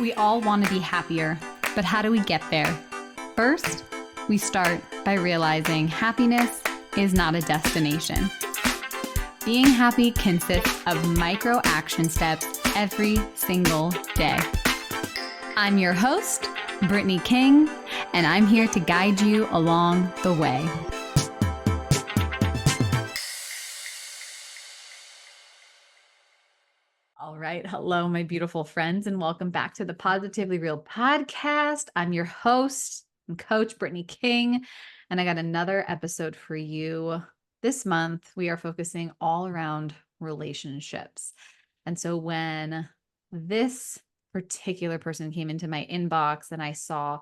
We all want to be happier, but how do we get there? First, we start by realizing happiness is not a destination. Being happy consists of micro action steps every single day. I'm your host, Brittany King, and I'm here to guide you along the way. All right. Hello, my beautiful friends, and welcome back to the Positively Real podcast. I'm your host and coach, Brittany King, and I got another episode for you. This month, we are focusing all around relationships. And so when this particular person came into my inbox and I saw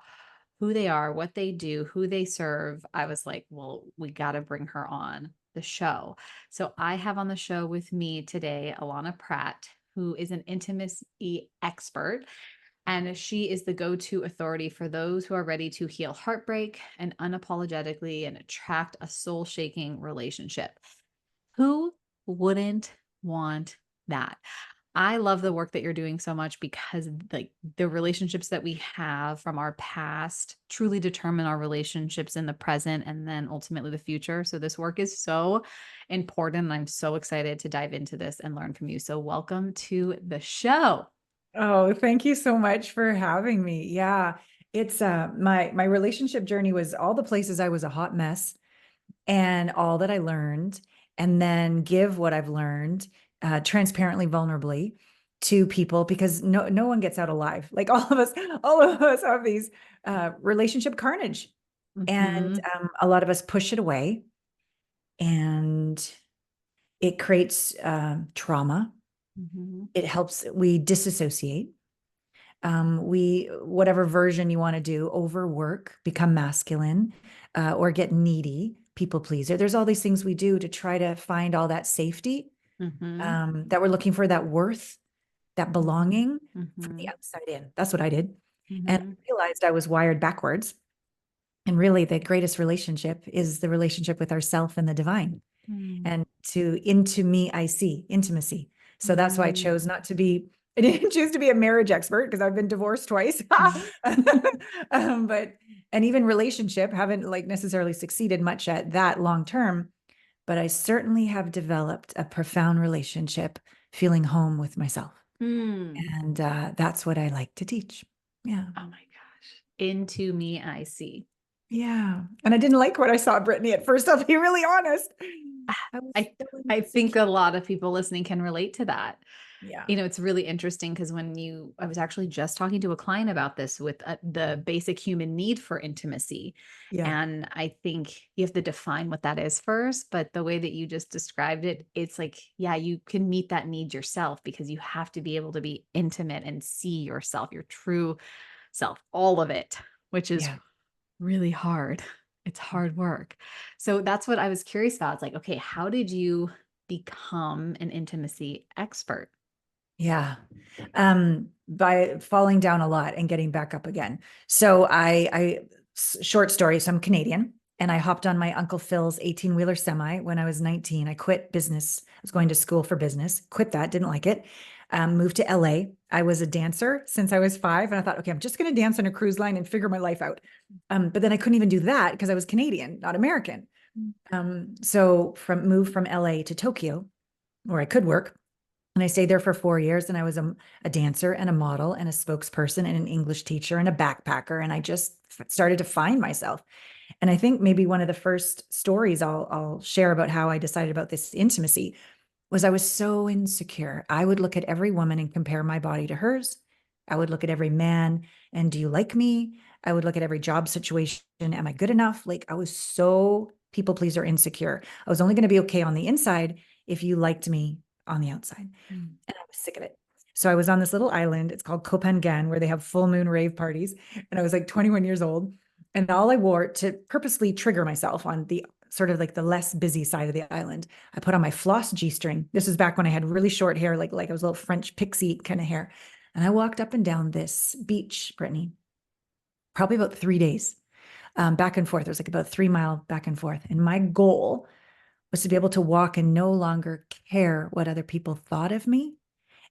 who they are, what they do, who they serve, I was like, well, we got to bring her on the show. So I have on the show with me today, Allana Pratt, who is an intimacy expert. And she is the go-to authority for those who are ready to heal heartbreak and unapologetically and attract a soul-shaking relationship. Who wouldn't want that? I love the work that you're doing so much because like the relationships that we have from our past truly determine our relationships in the present and then ultimately the future. So this work is so important. And I'm so excited to dive into this and learn from you. So welcome to the show. Oh, thank you so much for having me. Yeah, it's my relationship journey was all the places I was a hot mess and all that I learned, and then give what I've learned transparently, vulnerably to people because no one gets out alive. Like all of us have these relationship carnage, and Mhm. a lot of us push it away, and it creates trauma. Mhm. It helps we disassociate. Whatever version you want to do, overwork, become masculine, or get needy, people pleaser. There's all these things we do to try to find all that safety, Mhm. that we're looking for, that worth, that belonging from the Mhm. outside in. That's what I did. And I Mhm. realized I was wired backwards. And really, the greatest relationship is the relationship with ourself and the divine. Mhm. And into me, I see intimacy. So that's why I Mhm. chose not to be, I didn't choose to be a marriage expert because I've been divorced twice. But, and even relationship, haven't like necessarily succeeded much at that long term, but I certainly have developed a profound relationship, feeling home with myself. Mm. And that's what I like to teach. Yeah. Oh my gosh. Into me, I see. Yeah. And I didn't like what I saw, Brittany, at first. I'll be really honest. I was I so I think a insecure. lot of people listening can relate to that. Yeah. It's really interesting because I was actually just talking to a client about this with the basic human need for intimacy. Yeah. And I think you have to define what that is first. But the way that you just described it, it's like, yeah, you can meet that need yourself because you have to be able to be intimate and see yourself, your true self, all of it, which is Yeah. really hard. It's hard work. So that's what I was curious about. It's like, okay, how did you become an intimacy expert? Yeah. By falling down a lot and getting back up again. So short story. So I'm Canadian and I hopped on my Uncle Phil's 18-wheeler semi when I was 19. I quit business. I was going to school for business, quit that, didn't like it. Moved to LA. I was a dancer since I was 5. And I thought, okay, I'm just going to dance on a cruise line and figure my life out. But then I couldn't even do that because I was Canadian, not American. So moved from LA to Tokyo where I could work. And I stayed there for 4 years, and I was a dancer and a model and a spokesperson and an English teacher and a backpacker. And I just started to find myself. And I think maybe one of the first stories I'll share about how I decided about this intimacy was I was so insecure. I would look at every woman and compare my body to hers. I would look at every man and do you like me? I would look at every job situation. Am I good enough? Like I was so people pleaser insecure. I was only going to be okay on the inside if you liked me on the outside. Mm. And I was sick of it. So I was on this little island. It's called Kopangan, where they have full moon rave parties. And I was like 21 years old. And all I wore to purposely trigger myself on the sort of like the less busy side of the island, I put on my floss G-string. This was back when I had really short hair, like I was a little French pixie kind of hair. And I walked up and down this beach, Brittany, probably about 3 days, back and forth. It was like about 3 mile back and forth. And my goal was to be able to walk and no longer care what other people thought of me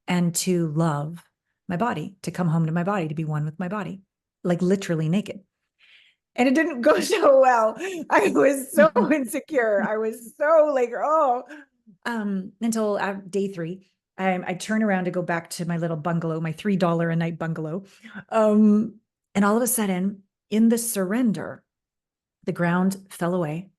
and to love my body, to come home to my body, to be one with my body, like literally naked. And it didn't go so well. I was so insecure. I was so like, oh, until day 3, I turn around to go back to my little bungalow, my $3 a night bungalow. And all of a sudden, in the surrender, the ground fell away.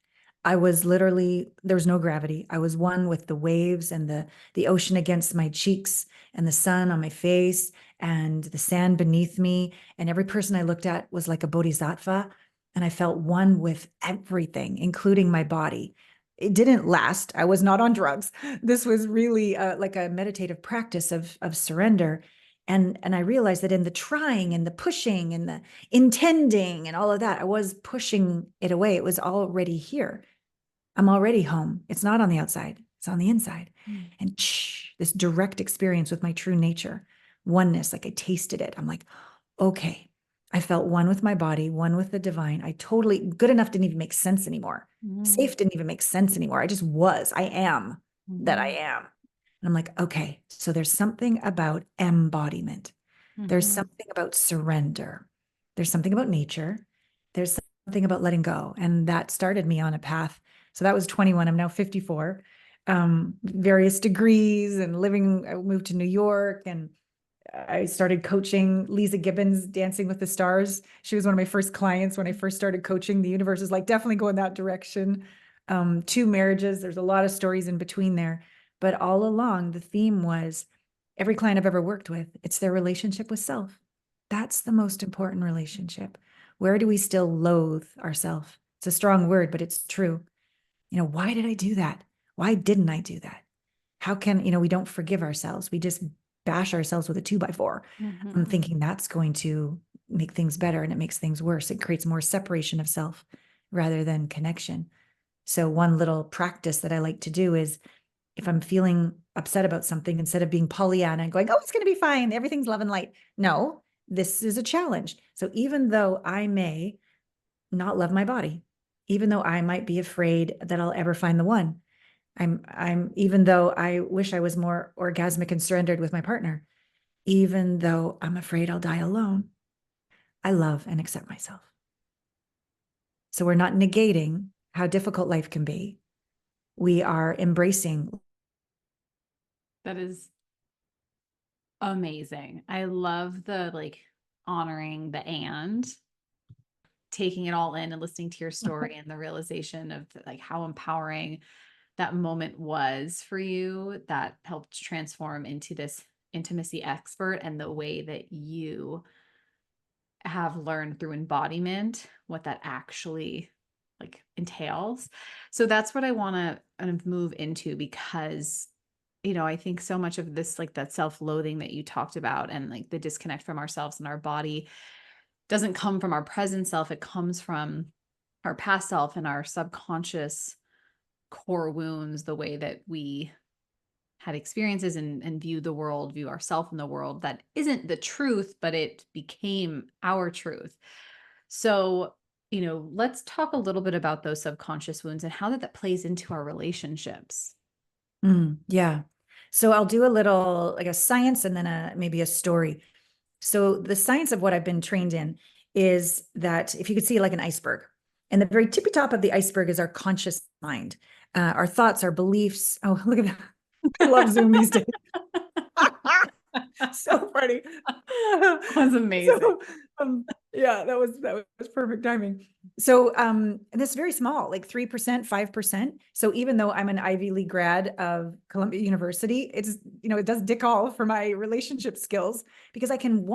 I was literally, there was no gravity. I was one with the waves and the ocean against my cheeks and the sun on my face and the sand beneath me. And every person I looked at was like a bodhisattva. And I felt one with everything, including my body. It didn't last. I was not on drugs. This was really like a meditative practice of surrender. And I realized that in the trying and the pushing and the intending and all of that, I was pushing it away. It was already here. I'm already home. It's not on the outside. It's on the inside. And this direct experience with my true nature, oneness, like I tasted it. I'm like, okay, I felt one with my body, one with the divine. I totally, good enough didn't even make sense anymore. Safe didn't even make sense anymore. I just was, I am that I am. And I'm like, okay, so there's something about embodiment. There's something about surrender. There's something about nature. There's something about letting go. And that started me on a path. So that was 21. I'm now 54. Various degrees and living, I moved to New York and I started coaching Lisa Gibbons, Dancing with the Stars. She was one of my first clients when I first started coaching. The universe is like, definitely go in that direction. 2 marriages. There's a lot of stories in between there. But all along, the theme was every client I've ever worked with, it's their relationship with self. That's the most important relationship. Where do we still loathe ourselves? It's a strong word, but it's true. Why did I do that? Why didn't I do that? How can, we don't forgive ourselves. We just bash ourselves with a 2x4. I'm thinking that's going to make things better, and it makes things worse. It creates more separation of self rather than connection. So one little practice that I like to do is if I'm feeling upset about something, instead of being Pollyanna and going, oh, it's going to be fine, everything's love and light. No, this is a challenge. So even though I may not love my body, even though I might be afraid that I'll ever find the one, even though I wish I was more orgasmic and surrendered with my partner, even though I'm afraid I'll die alone, I love and accept myself. So we're not negating how difficult life can be. We are embracing. That is amazing. I love the honoring the and taking it all in and listening to your story and the realization of how empowering that moment was for you that helped transform into this intimacy expert, and the way that you have learned through embodiment what that actually entails. So that's what I want to kind of move into, because I think so much of this, that self-loathing that you talked about, and the disconnect from ourselves and our body, doesn't come from our present self. It comes from our past self and our subconscious core wounds, the way that we had experiences and view the world, view ourselves in the world that isn't the truth, but it became our truth. So, let's talk a little bit about those subconscious wounds and how that plays into our relationships. Yeah. So I'll do a little like a science and then maybe a story. So the science of what I've been trained in is that if you could see like an iceberg, and the very tippy top of the iceberg is our conscious mind, our thoughts, our beliefs. Oh, look at that. I love Zoom these days. So funny. That was amazing. So, yeah, that was perfect timing. So this is very small, like 3%, 5%. So even though I'm an Ivy League grad of Columbia University, it's, it does dick all for my relationship skills, because I can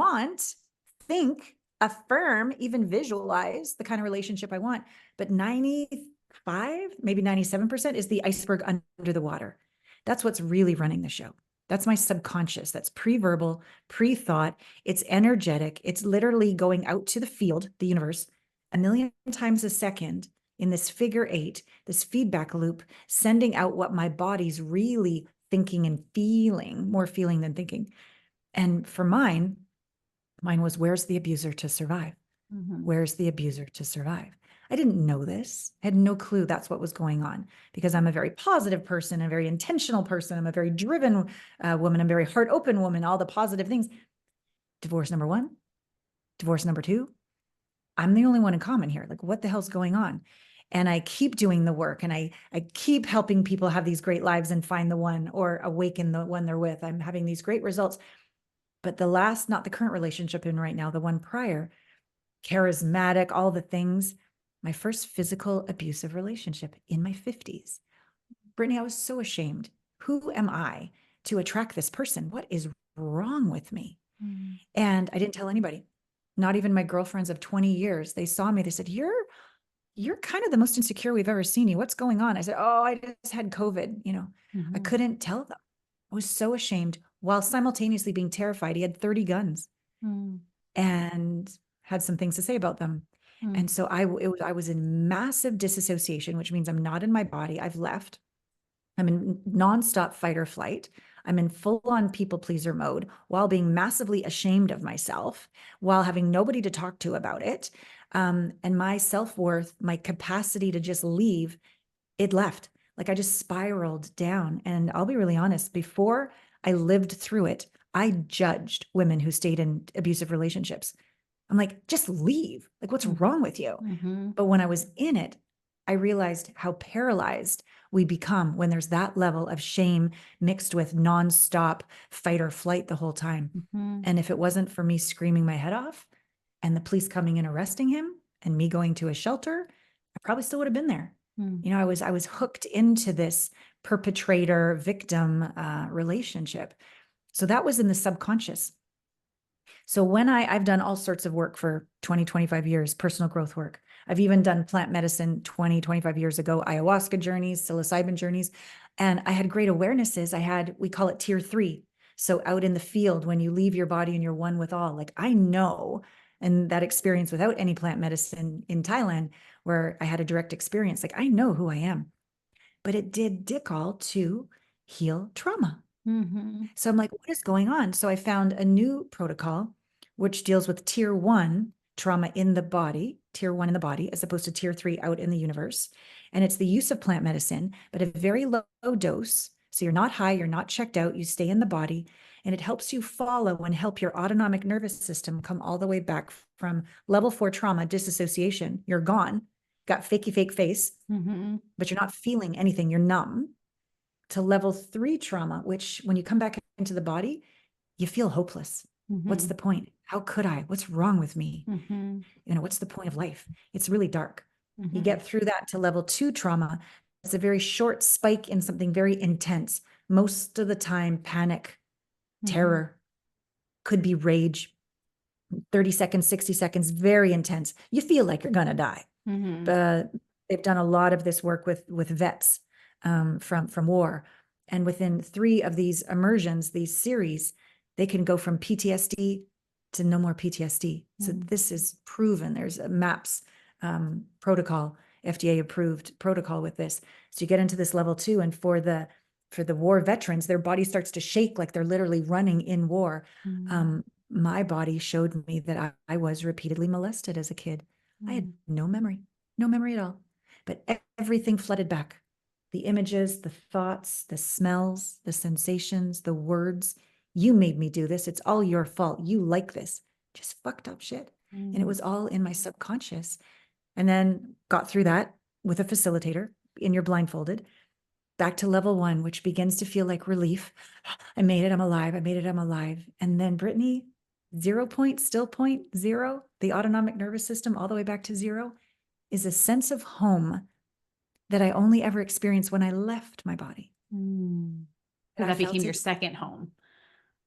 think, affirm, even visualize the kind of relationship I want. But 95, maybe 97% is the iceberg under the water. That's what's really running the show. That's my subconscious. That's pre-verbal, pre-thought. It's energetic. It's literally going out to the field, the universe, 1,000,000 times a second in this figure 8, this feedback loop, sending out what my body's really thinking and feeling, more feeling than thinking. And for mine was, where's the abuser to survive? Where's the abuser to survive? I didn't know this. I had no clue that's what was going on, because I'm a very positive person, a very intentional person. I'm a very driven woman. I'm a very heart open woman, all the positive things. Divorce number one, divorce number two. I'm the only one in common here. Like, what the hell's going on? And I keep doing the work, and I keep helping people have these great lives and find the one or awaken the one they're with. I'm having these great results. But the last, not the current relationship I'm in right now, the one prior, charismatic, all the things, my first physical abusive relationship in my 50s. Brittany, I was so ashamed. Who am I to attract this person? What is wrong with me? Mm. And I didn't tell anybody, not even my girlfriends of 20 years. They saw me, they said, you're kind of the most insecure we've ever seen you. What's going on? I said, oh, I just had COVID. I couldn't tell them. I was so ashamed while simultaneously being terrified. He had 30 guns and had some things to say about them. And so I was in massive disassociation, which means I'm not in my body. I've left. I'm in nonstop fight or flight. I'm in full on people pleaser mode while being massively ashamed of myself, while having nobody to talk to about it. And my self-worth, my capacity to just leave, it left. Like, I just spiraled down. And I'll be really honest, before I lived through it, I judged women who stayed in abusive relationships. I'm like, just leave. Like, what's wrong with you? But when I was in it, I realized how paralyzed we become when there's that level of shame mixed with nonstop fight or flight the whole time. And if it wasn't for me screaming my head off and the police coming and arresting him and me going to a shelter, I probably still would have been there. I was hooked into this perpetrator victim relationship. So that was in the subconscious. So when I've done all sorts of work for 20, 25 years, personal growth work. I've even done plant medicine 20, 25 years ago, ayahuasca journeys, psilocybin journeys. And I had great awarenesses. We call it tier 3. So out in the field, when you leave your body and you're one with all, like, I know, and that experience without any plant medicine in Thailand, where I had a direct experience, like, I know who I am. But it did dick all to heal trauma. So I'm like, what is going on? So I found a new protocol, which deals with tier 1 trauma in the body, tier 1 in the body, as opposed to tier 3 out in the universe. And it's the use of plant medicine, but a very low dose. So you're not high, you're not checked out, you stay in the body, and it helps you follow and help your autonomic nervous system come all the way back from level 4 trauma, disassociation. You're gone, got fakey fake face, but you're not feeling anything, you're numb, to level 3 trauma, which when you come back into the body, you feel hopeless. What's the point? How could I? What's wrong with me? What's the point of life? It's really dark. You get through that to level 2 trauma. It's a very short spike in something very intense. Most of the time, panic, terror, could be rage, 30 seconds, 60 seconds, very intense. You feel like you're going to die. But they've done a lot of this work with vets from war. And within 3 of these immersions, these series, they can go from PTSD to no more PTSD. So this is proven. There's a MAPS protocol, FDA approved protocol with this. So you get into this level 2, and for the war veterans, their body starts to shake like they're literally running in war. My body showed me that I was repeatedly molested as a kid. I had no memory at all, but everything flooded back. The images, the thoughts, the smells, the sensations, the words. You made me do this. It's all your fault. You like this. Just fucked up shit. And it was all in my subconscious. And then got through that with a facilitator, and you're blindfolded, back to level 1, which begins to feel like relief. I made it. I'm alive. I made it. I'm alive. And then Brittany, 0 point, still 0, the autonomic nervous system all the way back to 0, is a sense of home that I only ever experienced when I left my body. So that became your second home.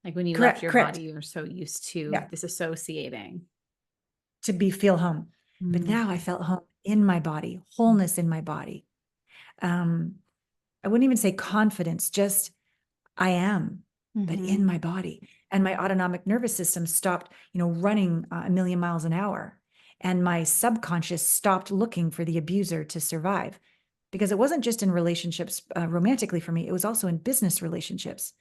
Like when you Correct, left your correct. body, you were so used to disassociating. To feel home. But now I felt home in my body, wholeness in my body. I wouldn't even say confidence, just I am, but in my body. And my autonomic nervous system stopped, running a million miles an hour. And my subconscious stopped looking for the abuser to survive. Because it wasn't just in relationships romantically for me, it was also in business relationships.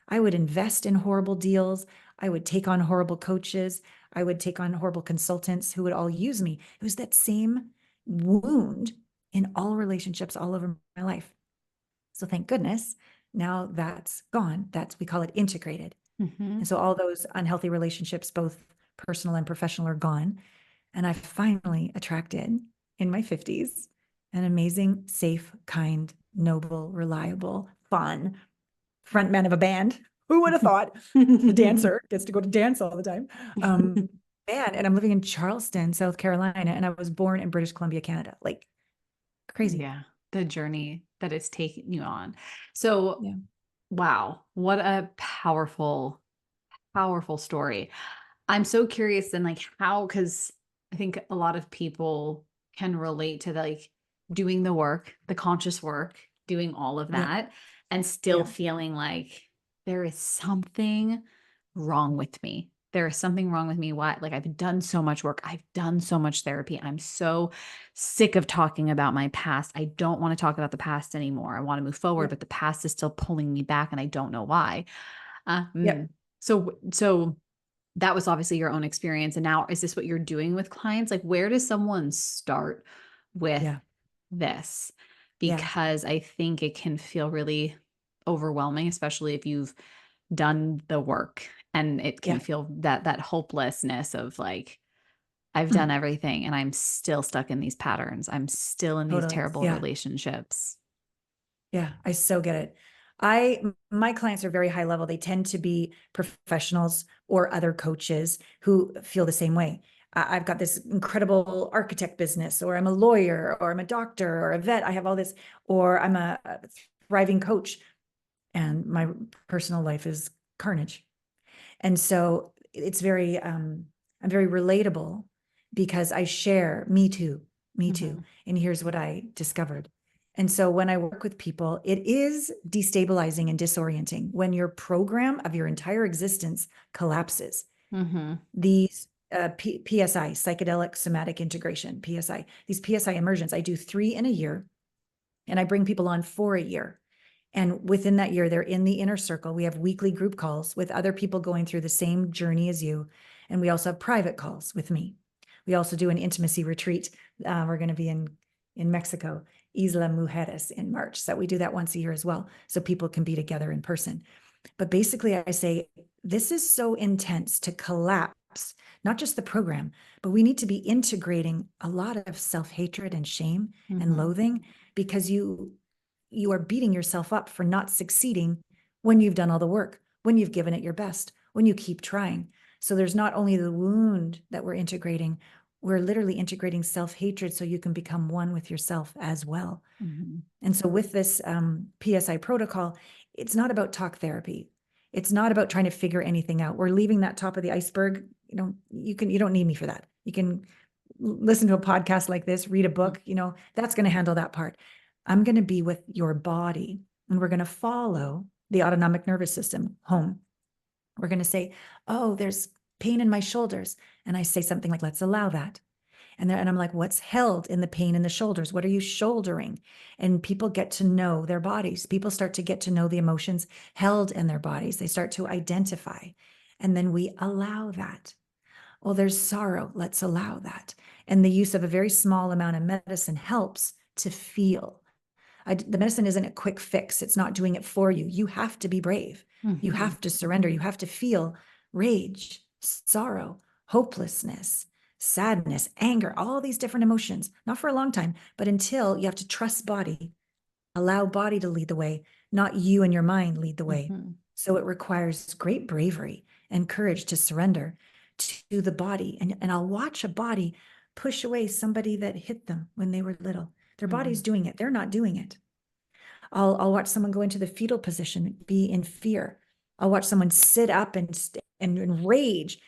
I would invest in horrible deals. I would take on horrible coaches. I would take on horrible consultants who would all use me. It was that same wound in all relationships all over my life. So thank goodness, now that's gone. We call it integrated. Mhm. And so all those unhealthy relationships, both personal and professional, are gone. And I finally attracted in my 50s an amazing, safe, kind, noble, reliable, fun frontman of a band. Who would have thought? The dancer gets to go to dance all the time. Man, and I'm living in Charleston, South Carolina, and I was born in British Columbia, Canada. Like crazy. Yeah, the journey that it's taking you on. So, Yeah. wow, what a powerful, powerful story. I'm so curious then, like, how, because I think a lot of people can relate to like doing the work, the conscious work, doing all of Yeah. that, and still Yeah. feeling like there is something wrong with me. There is something wrong with me. Why? Like, I've done so much work. I've done so much therapy. I'm so sick of talking about my past. I don't want to talk about the past anymore. I want to move forward, Yeah. but the past is still pulling me back and I don't know why. Uh, Yeah. mm. So that was obviously your own experience. And now is this what you're doing with clients? Like, where does someone start with Yeah. this? Yeah. Because I think it can feel really overwhelming, especially if you've done the work, and it can Yeah. feel that hopelessness of like, I've done Mm, everything and I'm still stuck in these patterns. I'm still in these totally. terrible Yeah. relationships. Yeah. I so get it. My clients are very high level. They tend to be professionals or other coaches who feel the same way. I've got this incredible architect business, or I'm a lawyer, or I'm a doctor, or a vet. I have all this, or I'm a thriving coach, and my personal life is carnage. And so it's very, I'm very relatable because I share me too, me too. Mhm. And here's what I discovered. And so when I work with people, it is destabilizing and disorienting when your program of your entire existence collapses. Mhm. These PSI, psychedelic somatic integration, PSI, these PSI immersions, I do 3 in a year, and I bring people on for a year. And within that year, they're in the inner circle. We have weekly group calls with other people going through the same journey as you. And we also have private calls with me. We also do an intimacy retreat. We're going to be in Mexico, Isla Mujeres, in March. So we do that once a year as well, so people can be together in person. But basically, I say, this is so intense to collapse, not just the program, but we need to be integrating a lot of self-hatred and shame and Mhm. loathing, because you are beating yourself up for not succeeding when you've done all the work, when you've given it your best, when you keep trying. So there's not only the wound that we're integrating, we're literally integrating self-hatred so you can become one with yourself as well. Mhm. And so with this PSI protocol, it's not about talk therapy. It's not about trying to figure anything out. We're leaving that top of the iceberg. You don't need me for that. You can listen to a podcast like this, read a book, that's going to handle that part. I'm going to be with your body, and we're going to follow the autonomic nervous system home. We're going to say, oh, there's pain in my shoulders. And I say something like, let's allow that. And I'm like, what's held in the pain in the shoulders? What are you shouldering? And people get to know their bodies. People start to get to know the emotions held in their bodies. They start to identify. And then we allow that. Well, there's sorrow. Let's allow that. And the use of a very small amount of medicine helps to feel. The medicine isn't a quick fix. It's not doing it for you. You have to be brave. You Mhm. have to surrender. You have to feel rage, sorrow, hopelessness, sadness, anger, all these different emotions, not for a long time, but until you have to trust body, allow body to lead the way, not you and your mind lead the way. Mhm. So it requires great bravery and courage to surrender to the body. And I'll watch a body push away somebody that hit them when they were little. Their body's Mhm. doing it. They're not doing it. I'll watch someone go into the fetal position, be in fear. I'll watch someone sit up and rage.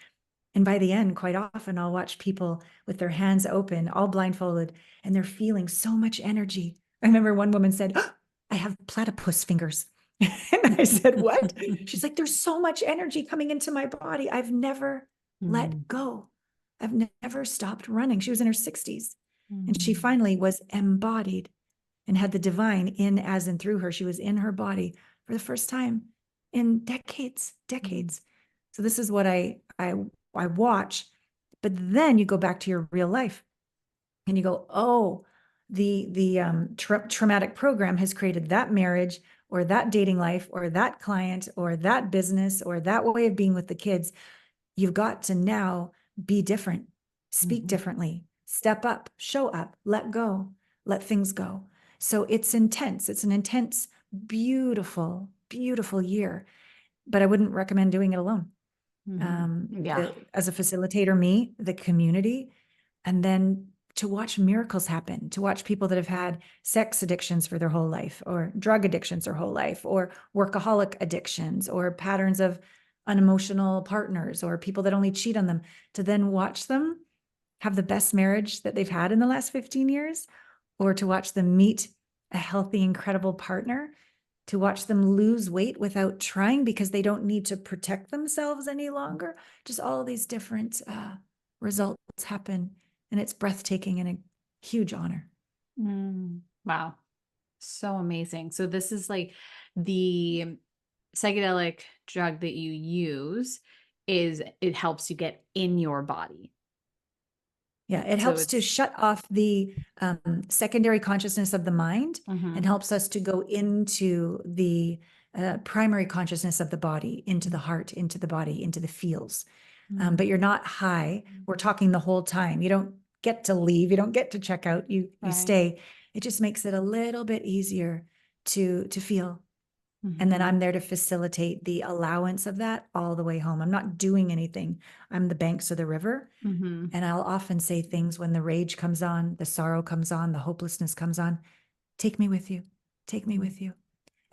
And by the end, quite often, I'll watch people with their hands open, all blindfolded, and they're feeling so much energy. I remember one woman said, "Oh, I have platypus fingers." And I said, "What?" She's like, "There's so much energy coming into my body. I've never Mm. let go. I've never stopped running." She was in her 60s. And she Mm. finally was embodied and had the divine in, as, and through her. She was in her body for the first time in decades, Mm. decades. So this is what I watch. But then you go back to your real life and you go, oh, the traumatic program has created that marriage or that dating life or that client or that business or that way of being with the kids. You've got to now be different, speak differently, step up, show up, let go, let things go. So it's intense. It's an intense, beautiful, beautiful year, but I wouldn't recommend doing it alone. As a facilitator, me, the community, and then to watch miracles happen, to watch people that have had sex addictions for their whole life, or drug addictions their whole life, or workaholic addictions, or patterns of unemotional partners, or people that only cheat on them, to then watch them have the best marriage that they've had in the last 15 years, or to watch them meet a healthy, incredible partner, to watch them lose weight without trying because they don't need to protect themselves any longer. Just all these different results happen. And it's breathtaking and a huge honor. Wow. So amazing. So this is like the psychedelic drug that you use it helps you get in your body. Yeah, it helps to shut off the secondary consciousness of the mind and helps us to go into the primary consciousness of the body, into the heart, into the body, into the feels. But you're not high. We're talking the whole time. You don't get to leave. You don't get to check out. You stay. It just makes it a little bit easier to feel. And then I'm there to facilitate the allowance of that all the way home. I'm not doing anything. I'm the banks of the river. And I'll often say things when the rage comes on, the sorrow comes on, the hopelessness comes on. Take me with you. Take me with you.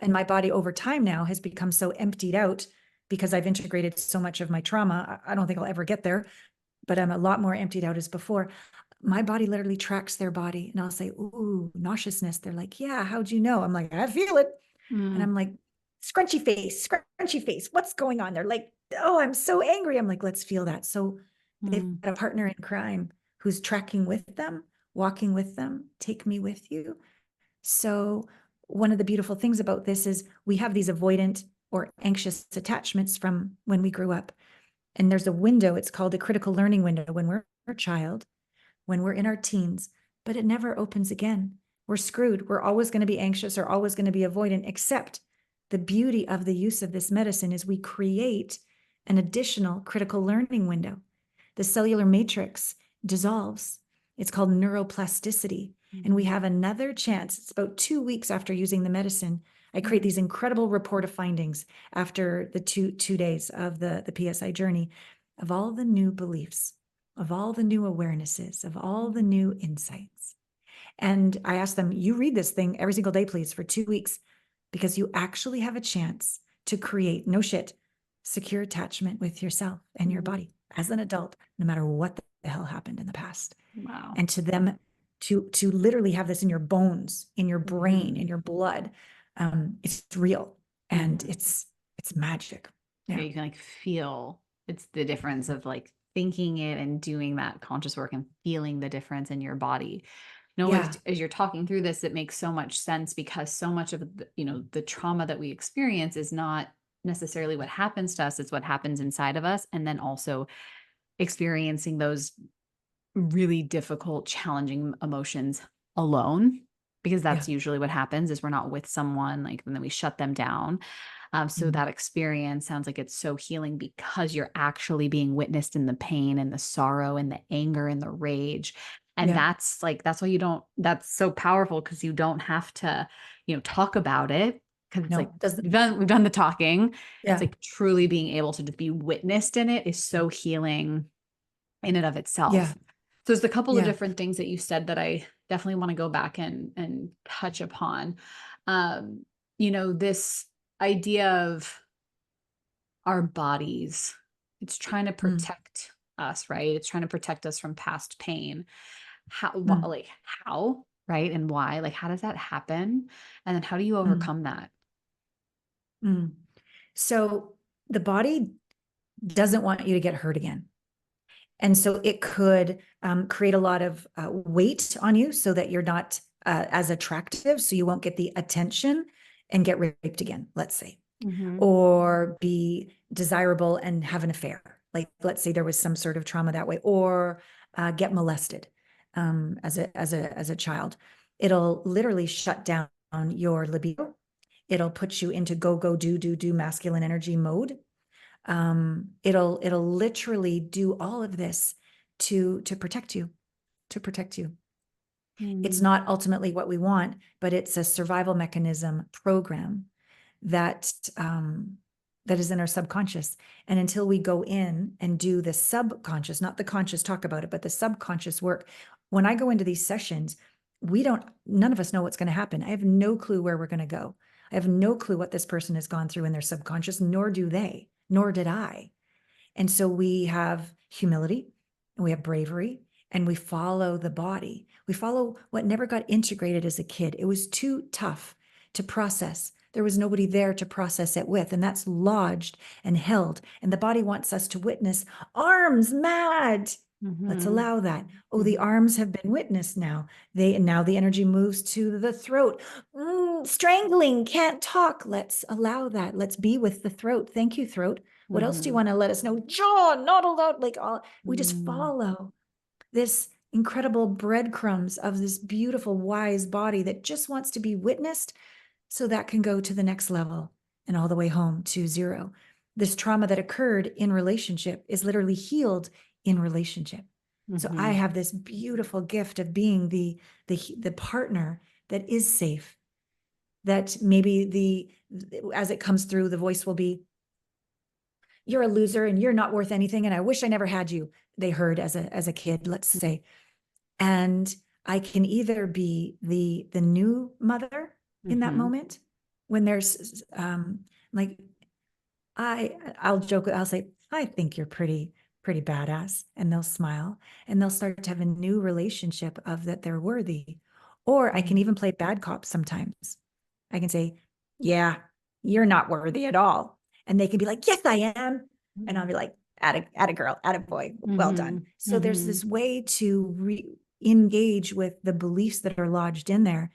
And my body over time now has become so emptied out because I've integrated so much of my trauma. I don't think I'll ever get there, but I'm a lot more emptied out as before. My body literally tracks their body. And I'll say, ooh, nauseousness. They're like, yeah, how'd you know? I'm like, I feel it. And I'm like, scrunchy face. What's going on? They're like, oh, I'm so angry. I'm like, let's feel that. So they've got a partner in crime who's tracking with them, walking with them, take me with you. So one of the beautiful things about this is we have these avoidant or anxious attachments from when we grew up. And there's a window, it's called a critical learning window when we're a child, when we're in our teens, but it never opens again. We're screwed. We're always going to be anxious or always going to be avoidant, except the beauty of the use of this medicine is we create an additional critical learning window. The cellular matrix dissolves. It's called neuroplasticity. And we have another chance. It's about 2 weeks after using the medicine. I create these incredible report of findings after the two days of the PSI journey, of all the new beliefs, of all the new awarenesses, of all the new insights. And I asked them, you read this thing every single day, please, for 2 weeks, because you actually have a chance to create, no shit, secure attachment with yourself and your body as an adult, no matter what the hell happened in the past. Wow. And to them, to literally have this in your bones, in your brain, in your blood, it's real and it's magic. Yeah, you can like feel it's the difference of like thinking it and doing that conscious work and feeling the difference in your body. As you're talking through this, it makes so much sense because so much of the trauma that we experience is not necessarily what happens to us, it's what happens inside of us. And then also experiencing those really difficult, challenging emotions alone, because that's usually what happens is we're not with someone, like, and then we shut them down. So that experience sounds like it's so healing because you're actually being witnessed in the pain and the sorrow and the anger and the rage. And that's why that's so powerful, because you don't have to, talk about it, because it's we've done the talking. It's like truly being able to just be witnessed in it is so healing in and of itself. So there's a couple of different things that you said that I definitely want to go back and touch upon. This idea of our bodies, it's trying to protect us, right? It's trying to protect us from past pain. How, right? And why? Like, how does that happen? And then how do you overcome that? So the body doesn't want you to get hurt again. And so it could create a lot of weight on you so that you're not as attractive, so you won't get the attention and get raped again, let's say, or be desirable and have an affair. Like, let's say there was some sort of trauma that way, or get molested as a child. It'll literally shut down your libido. It'll put you into go, go, do masculine energy mode. It'll literally do all of this to protect you, to protect you. It's not ultimately what we want, but it's a survival mechanism program that that is in our subconscious. And until we go in and do the subconscious, not the conscious talk about it, but the subconscious work, when I go into these sessions, none of us know what's going to happen. I have no clue where we're going to go. I have no clue what this person has gone through in their subconscious, nor do they, nor did I. And so we have humility, and we have bravery, and we follow the body. We follow what never got integrated as a kid. It was too tough to process. There was nobody there to process it with, and that's lodged and held. And the body wants us to witness arms mad. Let's allow that. Oh, the arms have been witnessed now. Now the energy moves to the throat. Strangling, can't talk. Let's allow that. Let's be with the throat. Thank you, throat. What else do you want to let us know? Jaw, not allowed. We just follow this incredible breadcrumbs of this beautiful, wise body that just wants to be witnessed so that can go to the next level and all the way home to zero. This trauma that occurred in relationship is literally healed in relationship. So I have this beautiful gift of being the partner that is safe, that maybe as it comes through, the voice will be, you're a loser and you're not worth anything. And I wish I never had you. They heard as a kid, let's say. And I can either be the new mother in that moment when there's like, I'll joke, I'll say, I think you're pretty badass. And they'll smile and they'll start to have a new relationship of that they're worthy. Or I can even play bad cop sometimes. I can say, yeah, you're not worthy at all. And they can be like, yes, I am. And I'll be like, atta girl, atta boy, well done. So there's this way to re-engage with the beliefs that are lodged in there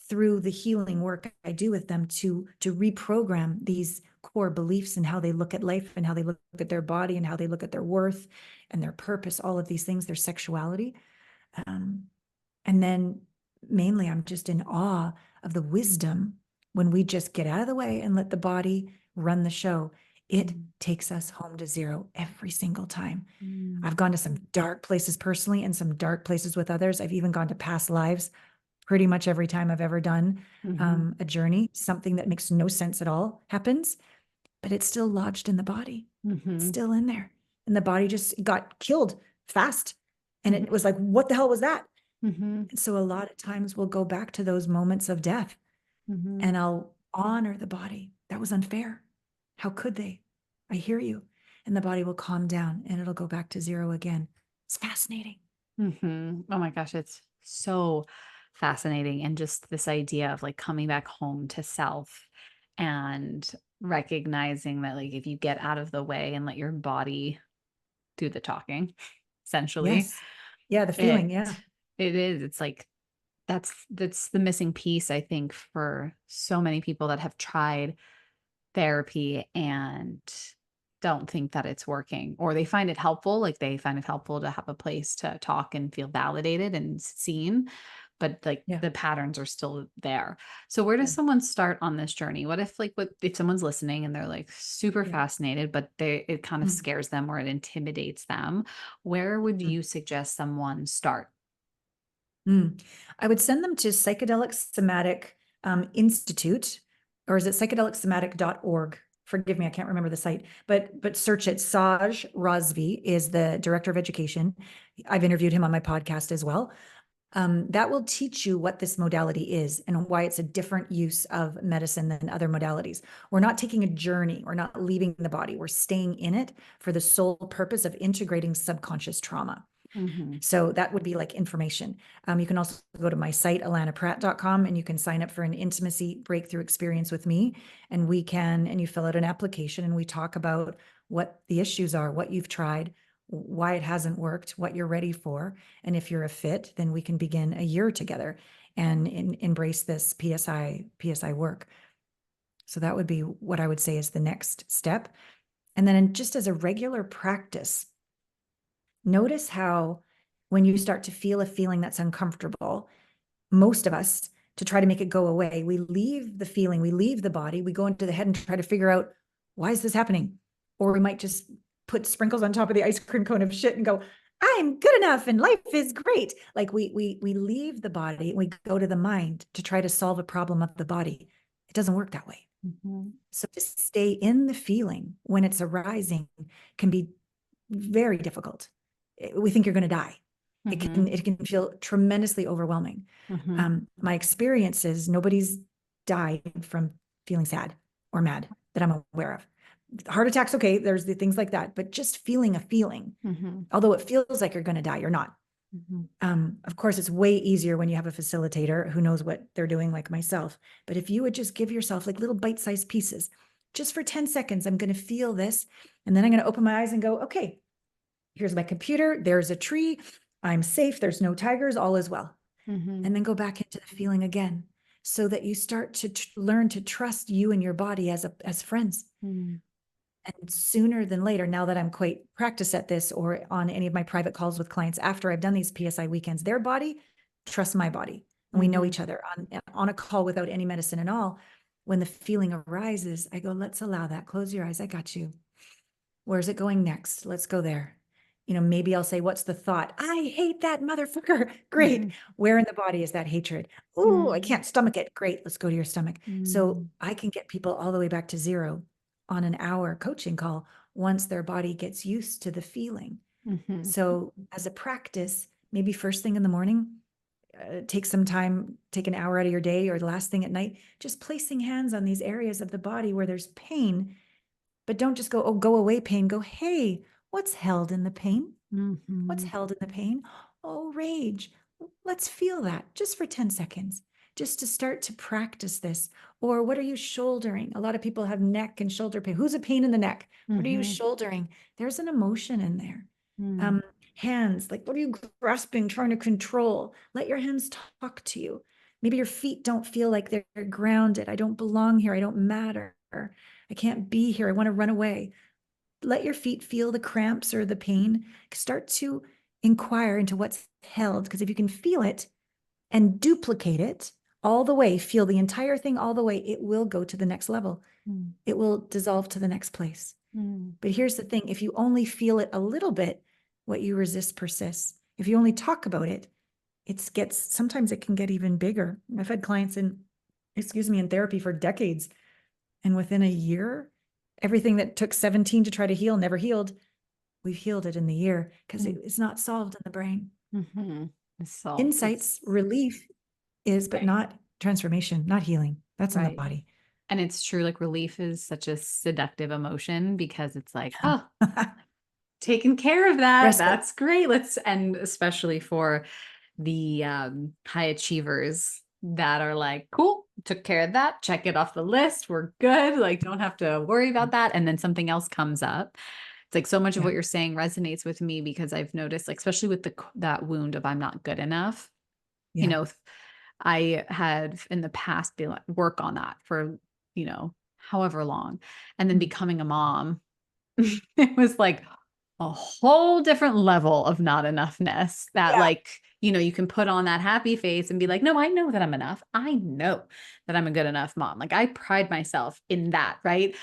through the healing work I do with them to reprogram these core beliefs and how they look at life and how they look at their body and how they look at their worth and their purpose, all of these things, their sexuality. And then mainly I'm just in awe of the wisdom when we just get out of the way and let the body run the show. It takes us home to zero every single time. I've gone to some dark places personally and some dark places with others. I've even gone to past lives pretty much every time I've ever done a journey. Something that makes no sense at all happens, but it's still lodged in the body. It's still in there. And the body just got killed fast. And it was like, what the hell was that? And so a lot of times we'll go back to those moments of death and I'll honor the body. That was unfair. How could they? I hear you. And the body will calm down and it'll go back to zero again. It's fascinating. Oh my gosh, it's so fascinating. And just this idea of like coming back home to self and recognizing that like if you get out of the way and let your body do the talking, essentially. Yes. Yeah, the feeling, yeah. It is. It's like that's the missing piece, I think, for so many people that have tried therapy and don't think that it's working, or they find it helpful. Like they find it helpful to have a place to talk and feel validated and seen, but like the patterns are still there. So where does someone start on this journey? What if someone's listening and they're like super fascinated, but it kind of scares them or it intimidates them? Where would you suggest someone start? I would send them to Psychedelic Somatic Institute, or is it psychedelicsomatic.org? Forgive me, I can't remember the site, but search it. Saj Razvi is the director of education. I've interviewed him on my podcast as well. That will teach you what this modality is and why it's a different use of medicine than other modalities. We're not taking a journey. We're not leaving the body. We're staying in it for the sole purpose of integrating subconscious trauma. So that would be like information. You can also go to my site, allanapratt.com, and you can sign up for an intimacy breakthrough experience with me. And you fill out an application and we talk about what the issues are, what you've tried, why it hasn't worked, what you're ready for. And if you're a fit, then we can begin a year together and embrace this PSI work. So that would be what I would say is the next step. And then just as a regular practice, notice how when you start to feel a feeling that's uncomfortable, most of us to try to make it go away. We leave the feeling, we leave the body, we go into the head and try to figure out, why is this happening? Or we might just put sprinkles on top of the ice cream cone of shit and go, I'm good enough and life is great. Like we leave the body and we go to the mind to try to solve a problem of the body. It doesn't work that way. Mm-hmm. So to stay in the feeling when it's arising can be very difficult. We think you're going to die. Mm-hmm. It can feel tremendously overwhelming. Mm-hmm. My experience is nobody's died from feeling sad or mad that I'm aware of. Heart attacks, okay, there's the things like that, but just feeling a feeling, Mm-hmm. although it feels like you're going to die, you're not. Mm-hmm. Of course, it's way easier when you have a facilitator who knows what they're doing, like myself. But if you would just give yourself like little bite-sized pieces, just for 10 seconds, I'm going to feel this. And then I'm going to open my eyes and go, okay, here's my computer. There's a tree. I'm safe. There's no tigers. All is well. Mm-hmm. And then go back into the feeling again so that you start to learn to trust you and your body as friends. Mm-hmm. And sooner than later, now that I'm quite practiced at this, or on any of my private calls with clients after I've done these PSI weekends, their body trusts my body. And we know each other on a call without any medicine at all. When the feeling arises, I go, let's allow that. Close your eyes. I got you. Where's it going next? Let's go there. Maybe I'll say, what's the thought? I hate that motherfucker. Great. Mm-hmm. Where in the body is that hatred? Oh, I can't stomach it. Great. Let's go to your stomach. So I can get people all the way back to zero on an hour coaching call once their body gets used to the feeling. Mm-hmm. So as a practice, maybe first thing in the morning, take some time, take an hour out of your day, or the last thing at night, just placing hands on these areas of the body where there's pain. But don't just go, oh, go away pain. Go, hey, what's held in the pain? Mm-hmm. What's held in the pain? Oh, rage. Let's feel that just for 10 seconds, just to start to practice this. Or what are you shouldering? A lot of people have neck and shoulder pain. Who's a pain in the neck? What are you shouldering? There's an emotion in there. Mm-hmm. Hands, like what are you grasping, trying to control? Let your hands talk to you. Maybe your feet don't feel like they're grounded. I don't belong here. I don't matter. I can't be here. I want to run away. Let your feet feel the cramps or the pain. Start to inquire into what's held, because if you can feel it and duplicate it all the way, feel the entire thing all the way, it will go to the next level. It will dissolve to the next place. But here's the thing, if you only feel it a little bit, what you resist persists. If you only talk about it, sometimes it can get even bigger. I've had clients in therapy for decades. And within a year, everything that took 17 to try to heal never healed. We've healed it in the year because it's not solved in the brain. Insights, relief is, but not transformation, not healing. That's in the body. And it's true, like relief is such a seductive emotion because it's like, oh, taking care of that. Respite. That's great. And especially for the high achievers that are like, cool, took care of that, check it off the list, we're good, like don't have to worry about that. And then something else comes up. It's like so much of what you're saying resonates with me, because I've noticed, like, especially with that wound of I'm not good enough, I had in the past been like, work on that for, however long. And then becoming a mom, it was like a whole different level of not enoughness that you can put on that happy face and be like, no, I know that I'm enough. I know that I'm a good enough mom. Like I pride myself in that. Right.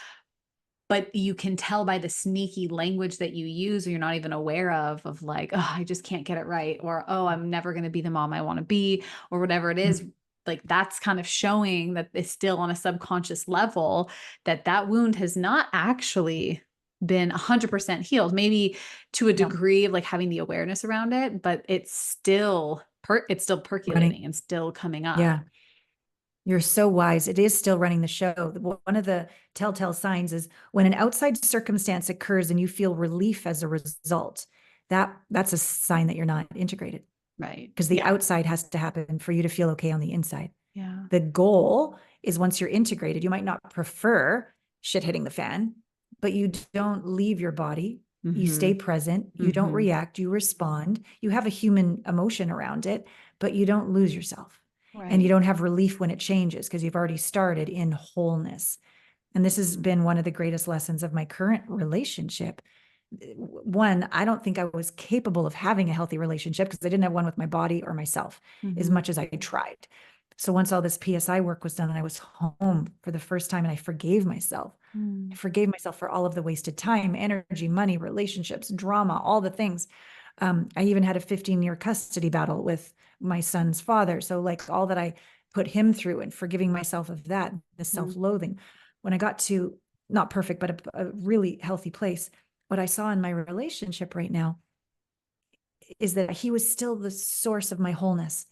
But you can tell by the sneaky language that you use, or you're not even aware of like, oh, I just can't get it right. Or, oh, I'm never going to be the mom I want to be, or whatever it is. Like that's kind of showing that it's still on a subconscious level that wound has not actually been 100% healed, maybe to a degree of like having the awareness around it, but it's still percolating and still coming up. Yeah. You're so wise. It is still running the show. One of the telltale signs is when an outside circumstance occurs and you feel relief as a result, that's a sign that you're not integrated. Right. Because the outside has to happen for you to feel okay on the inside. Yeah. The goal is once you're integrated, you might not prefer shit hitting the fan, but you don't leave your body. You stay present. You don't react. You respond. You have a human emotion around it, but you don't lose yourself. Right. And you don't have relief when it changes because you've already started in wholeness. And this has been one of the greatest lessons of my current relationship. One, I don't think I was capable of having a healthy relationship because I didn't have one with my body or myself as much as I tried. So once all this PSI work was done and I was home for the first time and I forgave myself, I forgave myself for all of the wasted time, energy, money, relationships, drama, all the things. I even had a 15-year custody battle with my son's father. So like all that I put him through and forgiving myself of that, the self-loathing. When I got to not perfect, but a really healthy place, what I saw in my relationship right now is that he was still the source of my wholeness.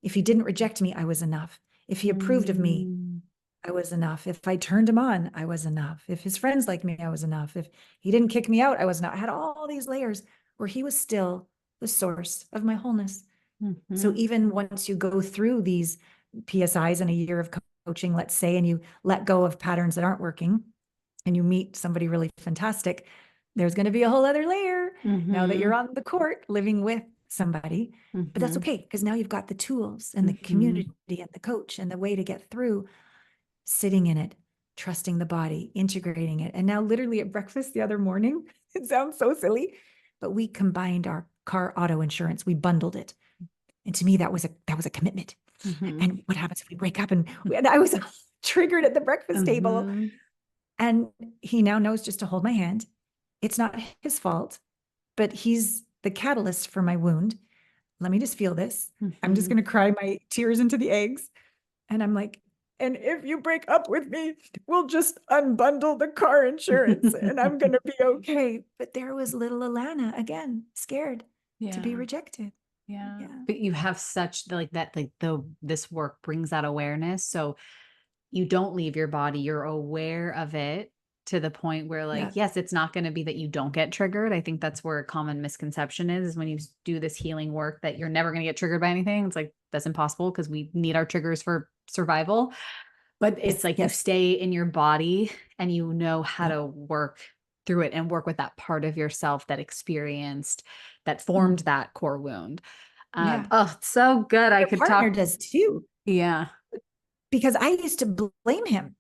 If he didn't reject me, I was enough. If he approved of me, I was enough. If I turned him on, I was enough. If his friends liked me, I was enough. If he didn't kick me out, I was enough. I had all these layers where he was still the source of my wholeness. So even once you go through these PSIs and a year of coaching, let's say, and you let go of patterns that aren't working and you meet somebody really fantastic, there's going to be a whole other layer now that you're on the court living with somebody. But that's okay, because now you've got the tools and the community and the coach and the way to get through, sitting in it, trusting the body, integrating it. And now literally at breakfast the other morning, it sounds so silly, but we combined our car auto insurance. We bundled it. And to me, that was a commitment. And what happens if we break up? And I was triggered at the breakfast table. And he now knows just to hold my hand. It's not his fault, but he's the catalyst for my wound. Let me just feel this. I'm just going to cry my tears into the eggs. And I'm like, and if you break up with me, we'll just unbundle the car insurance and I'm going to be okay. But there was little Allana again, scared to be rejected. Yeah. But you have such like that, like this work brings that awareness. So you don't leave your body. You're aware of it to the point where like, yes, it's not going to be that you don't get triggered. I think that's where a common misconception is when you do this healing work that you're never going to get triggered by anything. It's like, that's impossible because we need our triggers for survival. But it's like you stay in your body and you know how to work through it and work with that part of yourself that experienced, that formed that core wound. Oh, it's so good. I could partner talk. Does too. Yeah. Because I used to blame him.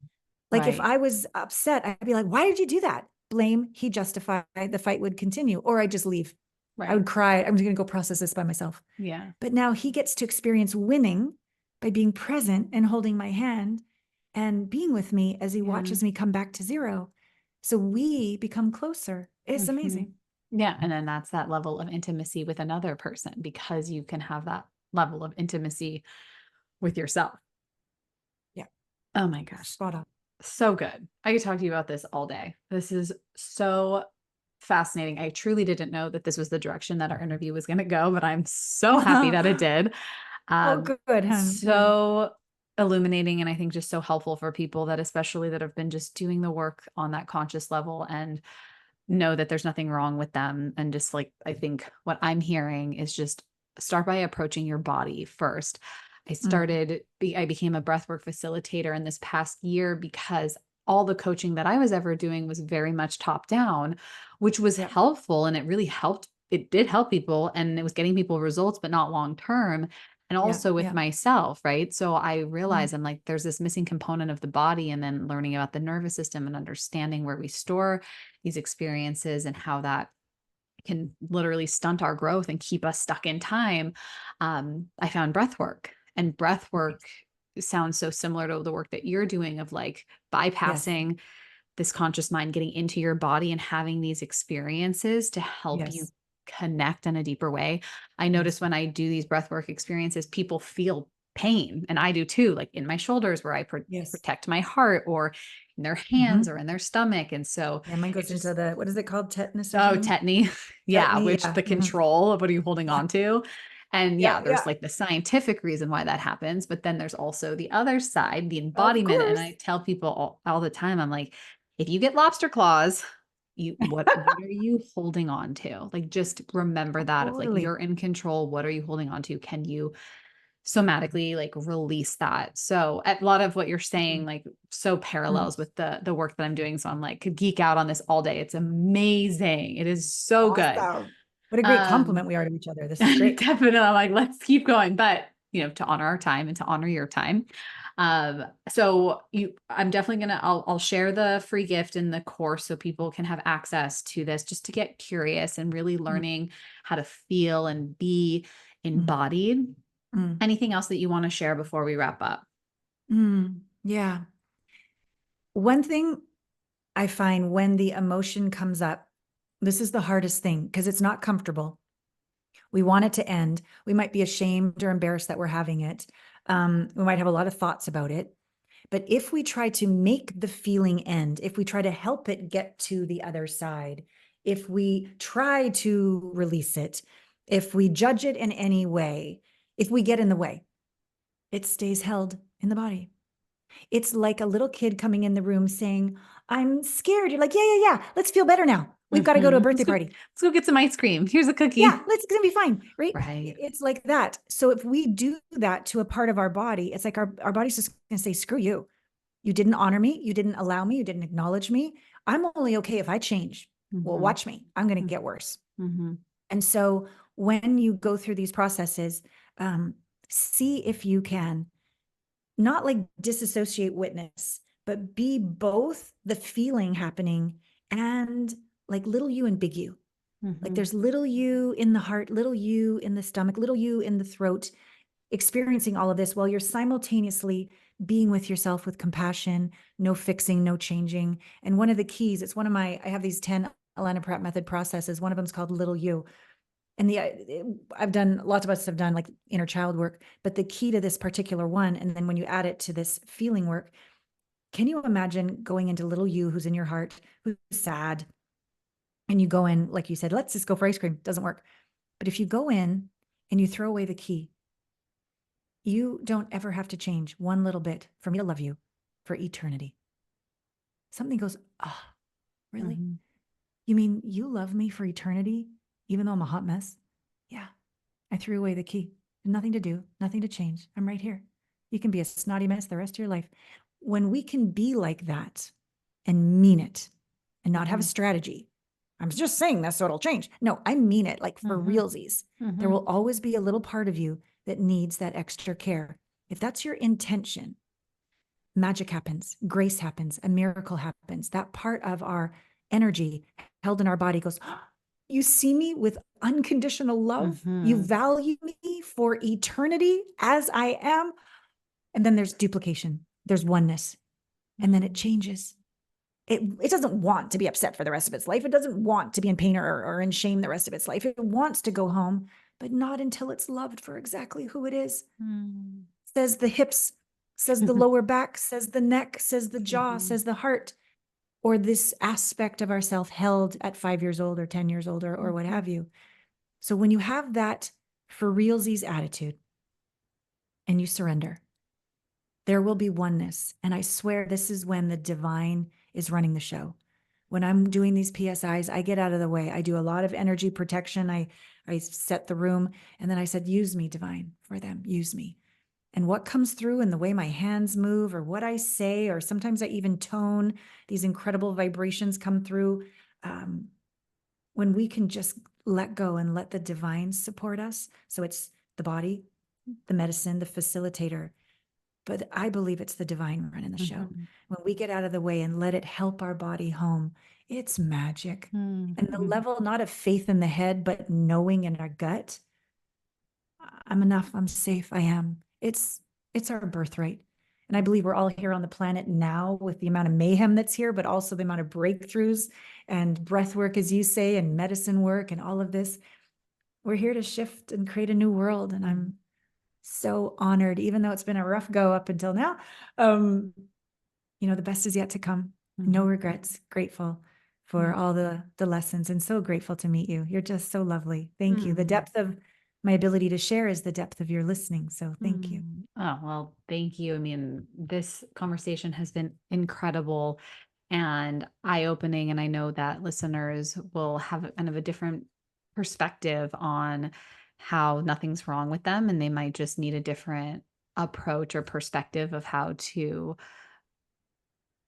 Like if I was upset, I'd be like, why did you do that? Blame, he justified, the fight would continue, or I'd just leave. I would cry. I'm just going to go process this by myself. Yeah. But now he gets to experience winning by being present and holding my hand and being with me as he watches me come back to zero. So we become closer. It's amazing. Yeah. And then that's that level of intimacy with another person because you can have that level of intimacy with yourself. Yeah. Oh my gosh. Spot on. So good. I could talk to you about this all day. This is so fascinating. I truly didn't know that this was the direction that our interview was going to go, but I'm so happy that it did. Good. So illuminating. And I think just so helpful for people that, especially that have been just doing the work on that conscious level and know that there's nothing wrong with them. And just like, I think what I'm hearing is just start by approaching your body first. I became a breathwork facilitator in this past year because all the coaching that I was ever doing was very much top down, which was helpful. And it really helped. It did help people and it was getting people results, but not long term. And also with myself, right? So I realized I'm like, there's this missing component of the body, and then learning about the nervous system and understanding where we store these experiences and how that can literally stunt our growth and keep us stuck in time. I found breath work, and breath work sounds so similar to the work that you're doing of like bypassing this conscious mind, getting into your body and having these experiences to help you connect in a deeper way. I notice when I do these breathwork experiences, people feel pain, and I do too, like in my shoulders where I protect my heart, or in their hands or in their stomach. And so mine goes into the, what is it called? Tetanus? Tetany. Yeah. Which the control of what are you holding on to? And there's like the scientific reason why that happens, but then there's also the other side, the embodiment. And I tell people all the time, I'm like, if you get lobster claws, what are you holding on to? Like, just remember that of like, you're in control. What are you holding on to? Can you somatically like release that? So a lot of what you're saying, like so parallels with the work that I'm doing. So I'm like, could geek out on this all day. It's amazing. It is so good. What a great compliment we are to each other. This is great. Definitely. I'm like, let's keep going, but to honor our time and to honor your time. So I'm definitely I'll share the free gift in the course so people can have access to this, just to get curious and really learning how to feel and be embodied. Mm. Anything else that you want to share before we wrap up? Yeah. One thing I find when the emotion comes up, this is the hardest thing because it's not comfortable. We want it to end. We might be ashamed or embarrassed that we're having it. We might have a lot of thoughts about it. But if we try to make the feeling end, if we try to help it get to the other side, if we try to release it, if we judge it in any way, if we get in the way, it stays held in the body. It's like a little kid coming in the room saying, I'm scared. You're like, yeah. Let's feel better now. We've got to go to a birthday party. Let's go get some ice cream. Here's a cookie. Yeah, it's going to be fine. Right. Right. It's like that. So if we do that to a part of our body, it's like our body's just going to say, screw you. You didn't honor me. You didn't allow me. You didn't acknowledge me. I'm only okay if I change. Well, watch me. I'm going to get worse. And so when you go through these processes, see if you can not like disassociate witness, but be both the feeling happening and like little you and big you. Like there's little you in the heart, little you in the stomach, little you in the throat, experiencing all of this while you're simultaneously being with yourself with compassion, no fixing, no changing. And one of the keys, it's one of my, I have these 10 Allana Pratt method processes. One of them is called little you. And I've done lots of us have done like inner child work, but the key to this particular one, and then when you add it to this feeling work, can you imagine going into little you who's in your heart, who's sad, and you go in, like you said, let's just go for ice cream. Doesn't work. But if you go in and you throw away the key, you don't ever have to change one little bit for me to love you for eternity. Something goes, really? You mean you love me for eternity, even though I'm a hot mess? Yeah. I threw away the key. Nothing to do, nothing to change. I'm right here. You can be a snotty mess the rest of your life. When we can be like that and mean it and not have a strategy, I'm just saying this so it'll change. No, I mean it like for realsies. There will always be a little part of you that needs that extra care. If that's your intention, magic happens, grace happens, a miracle happens. That part of our energy held in our body goes, you see me with unconditional love. You value me for eternity as I am. And then there's duplication. There's oneness. And then it changes. It doesn't want to be upset for the rest of its life. It doesn't want to be in pain or in shame the rest of its life. It wants to go home, but not until it's loved for exactly who it is. Says the hips, says the lower back, says the neck, says the jaw, says the heart, or this aspect of ourself held at 5 years old or 10 years old or what have you. So when you have that for realsies attitude and you surrender, there will be oneness. And I swear this is when the divine is running the show. When I'm doing these PSIs, I get out of the way. I do a lot of energy protection. I set the room, and then I said, use me, divine, for them, use me. And what comes through in the way my hands move or what I say, or sometimes I even tone, these incredible vibrations come through. When we can just let go and let the divine support us. So it's the body, the medicine, the facilitator. But I believe it's the divine running the show. When we get out of the way and let it help our body home, it's magic. And the level, not of faith in the head, but knowing in our gut, I'm enough, I'm safe, I am. It's our birthright. And I believe we're all here on the planet now with the amount of mayhem that's here, but also the amount of breakthroughs and breath work, as you say, and medicine work and all of this. We're here to shift and create a new world. And I'm so honored, even though it's been a rough go up until now. The best is yet to come. No regrets. Grateful for all the lessons and so grateful to meet you. You're just so lovely. Thank you. The depth of my ability to share is the depth of your listening. So thank you. Oh, well, thank you. I mean, this conversation has been incredible and eye-opening. And I know that listeners will have kind of a different perspective on how nothing's wrong with them. And they might just need a different approach or perspective of how to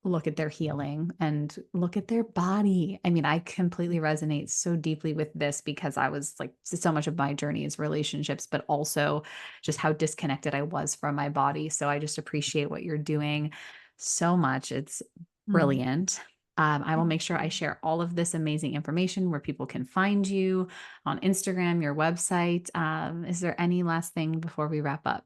look at their healing and look at their body. I mean, I completely resonate so deeply with this because I was like, so much of my journey is relationships, but also just how disconnected I was from my body. So I just appreciate what you're doing so much. It's brilliant. I will make sure I share all of this amazing information where people can find you on Instagram, your website. Is there any last thing before we wrap up?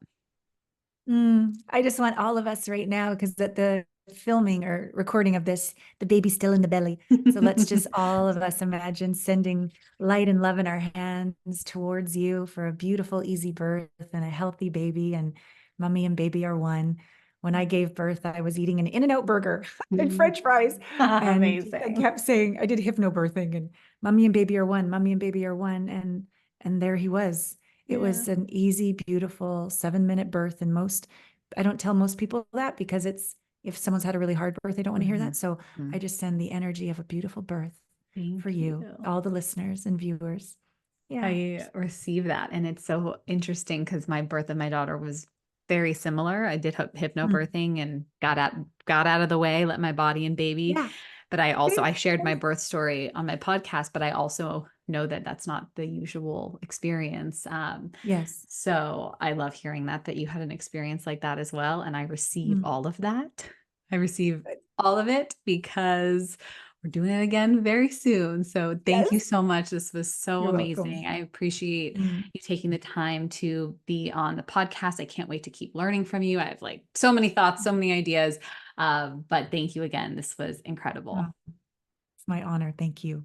I just want all of us right now, because at the filming or recording of this, the baby's still in the belly. So let's just all of us imagine sending light and love in our hands towards you for a beautiful, easy birth and a healthy baby. And mommy and baby are one. When I gave birth, I was eating an In-N-Out burger and French fries. And I Amazing. kept saying, I did hypnobirthing, and mommy and baby are one, mommy and baby are one. And there he was. It was Yeah. an easy, beautiful 7-minute birth. And I don't tell most people that, because if someone's had a really hard birth, they don't want to hear that. So I just send the energy of a beautiful birth for Thank you, you. all the listeners and viewers. Yeah. I receive that. And it's so interesting because my birth of my daughter was very similar. I did Mm. hypnobirthing and got out of the way, let my body and baby. Yeah. But I Yes. shared my Yes. birth story on my podcast, but I also know that that's not the usual experience. Yes. So I love hearing that you had an experience like that as well. And I receive Mm. all of that. I receive all of it because we're doing it again very soon. So thank you Yes. so much. This was so You're amazing. welcome. I appreciate Mm. you taking the time to be on the podcast. I can't wait to keep learning from you. I have like so many thoughts, so many ideas. But thank you again. This was Oh, incredible. it's my honor. Thank you.